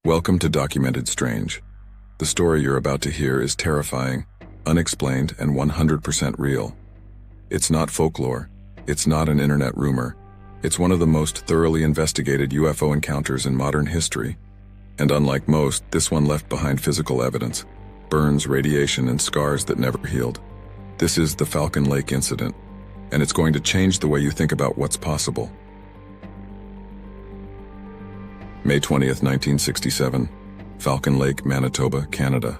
Welcome to Documented Strange. The story you're about to hear is terrifying, unexplained, and 100% real. It's not folklore. It's not an internet rumor. It's one of the most thoroughly investigated UFO encounters in modern history. And unlike most, this one left behind physical evidence, burns, radiation, and scars that never healed. This is the Falcon Lake incident, and it's going to change the way you think about what's possible. May 20th, 1967, Falcon Lake, Manitoba, Canada.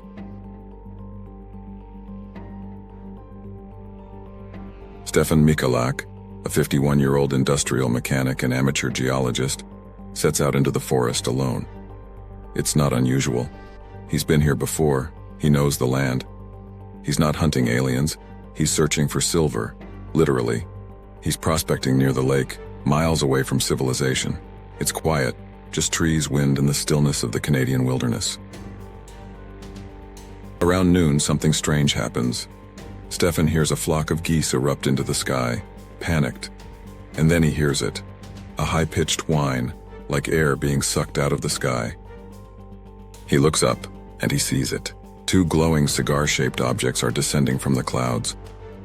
Stefan Michalak, a 51-year-old industrial mechanic and amateur geologist, sets out into the forest alone. It's not unusual. He's been here before. He knows the land. He's not hunting aliens. He's searching for silver, literally. He's prospecting near the lake, miles away from civilization. It's quiet. Just trees, wind, and the stillness of the Canadian wilderness. Around noon, something strange happens. Stefan hears a flock of geese erupt into the sky, panicked. And then he hears it, a high-pitched whine, like air being sucked out of the sky. He looks up, and he sees it. Two glowing cigar-shaped objects are descending from the clouds.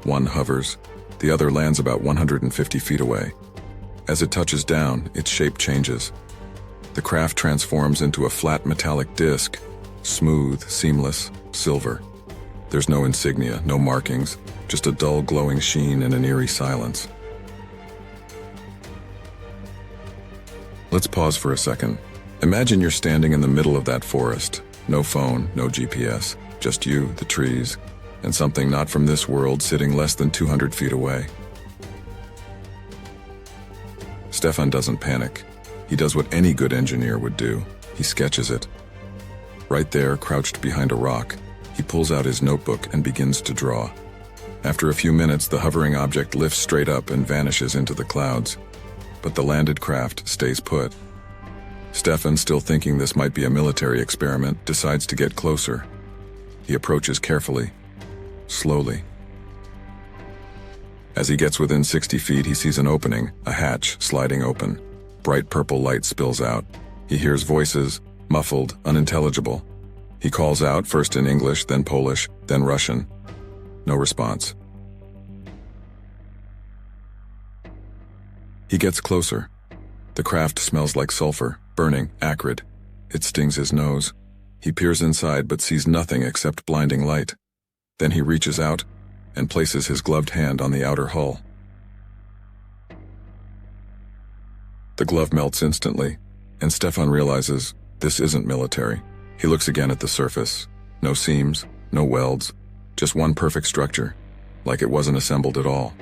One hovers, the other lands about 150 feet away. As it touches down, its shape changes. The craft transforms into a flat metallic disc, smooth, seamless, silver. There's no insignia, no markings, just a dull glowing sheen and an eerie silence. Let's pause for a second. Imagine you're standing in the middle of that forest. No phone, no GPS, just you, the trees, and something not from this world sitting less than 200 feet away. Stefan doesn't panic. He does what any good engineer would do. He sketches it. Right there, crouched behind a rock, he pulls out his notebook and begins to draw. After a few minutes, the hovering object lifts straight up and vanishes into the clouds. But the landed craft stays put. Stefan, still thinking this might be a military experiment, decides to get closer. He approaches carefully, slowly. As he gets within 60 feet, he sees an opening, a hatch sliding open. Bright purple light spills out. He hears voices, muffled, unintelligible. He calls out, first in English, then Polish, then Russian. No response. He gets closer. The craft smells like sulfur, burning, acrid. It stings his nose. He peers inside but sees nothing except blinding light. Then he reaches out and places his gloved hand on the outer hull. The glove melts instantly, and Stefan realizes this isn't military. He looks again at the surface. No seams, no welds, just one perfect structure, like it wasn't assembled at all.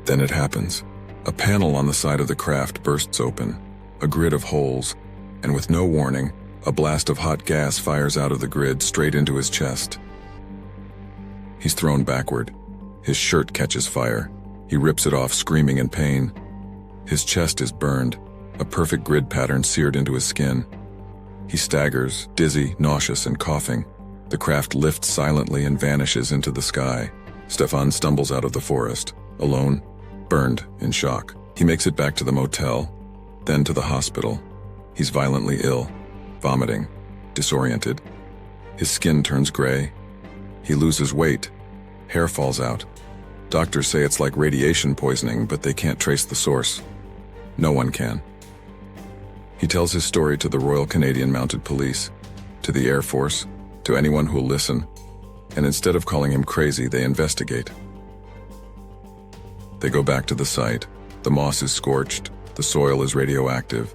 Then it happens. A panel on the side of the craft bursts open, a grid of holes, and with no warning, a blast of hot gas fires out of the grid straight into his chest. He's thrown backward. His shirt catches fire. He rips it off, screaming in pain. His chest is burned, a perfect grid pattern seared into his skin. He staggers, dizzy, nauseous, and coughing. The craft lifts silently and vanishes into the sky. Stefan stumbles out of the forest, alone, burned, in shock. He makes it back to the motel, then to the hospital. He's violently ill, vomiting, disoriented. His skin turns gray. He loses weight. Hair falls out. Doctors say it's like radiation poisoning, but they can't trace the source. No one can. He tells his story to the Royal Canadian Mounted Police, to the Air Force, to anyone who'll listen, and instead of calling him crazy, they investigate. They go back to the site. The moss is scorched, the soil is radioactive.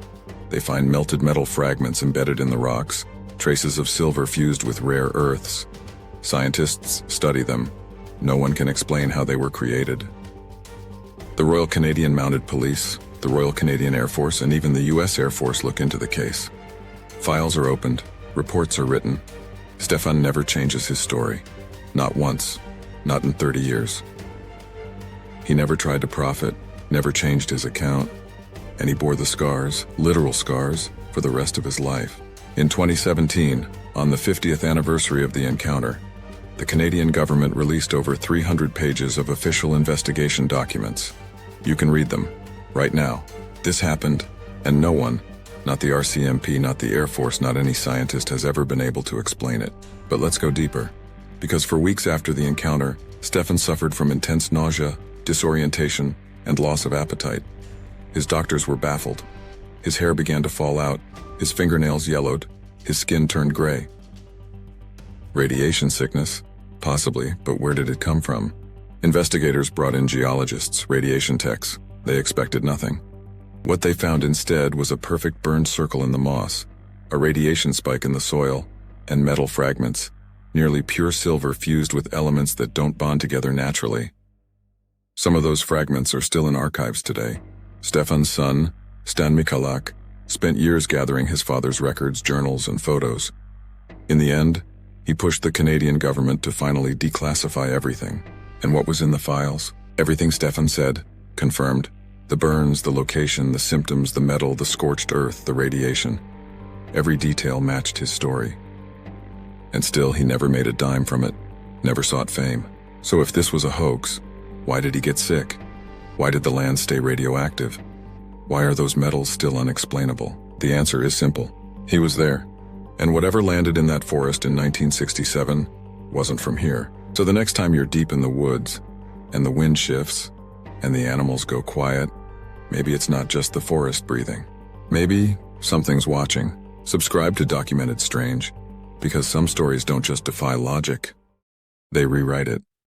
They find melted metal fragments embedded in the rocks, traces of silver fused with rare earths. Scientists study them. No one can explain how they were created. The Royal Canadian Mounted Police, the Royal Canadian Air Force, and even the US Air Force look into the case. Files are opened, reports are written. Stefan never changes his story. Not once, not in 30 years. He never tried to profit, never changed his account, and he bore the scars, literal scars, for the rest of his life. In 2017, on the 50th anniversary of the encounter, the Canadian government released over 300 pages of official investigation documents. You can read them, right now. This happened, and no one, Not the RCMP, not the Air Force, not any scientist has ever been able to explain it. But let's go deeper. Because for weeks after the encounter, Stefan suffered from intense nausea, disorientation, and loss of appetite. His doctors were baffled. His hair began to fall out, his fingernails yellowed, his skin turned gray. Radiation sickness? Possibly, but where did it come from? Investigators brought in geologists, radiation techs. They expected nothing. What they found instead was a perfect burned circle in the moss, a radiation spike in the soil, and metal fragments, nearly pure silver fused with elements that don't bond together naturally. Some of those fragments are still in archives today. Stefan's son, Michalak, spent years gathering his father's records, journals, and photos. In the end, he pushed the Canadian government to finally declassify everything. And what was in the files? Everything Stefan said, confirmed. The burns, the location, the symptoms, the metal, the scorched earth, the radiation. Every detail matched his story. And still, he never made a dime from it, never sought fame. So if this was a hoax, why did he get sick? Why did the land stay radioactive? Why are those metals still unexplainable? The answer is simple. He was there. And whatever landed in that forest in 1967 wasn't from here. So the next time you're deep in the woods, and the wind shifts, and the animals go quiet, maybe it's not just the forest breathing. Maybe something's watching. Subscribe to Documented Strange, because some stories don't just defy logic, they rewrite it.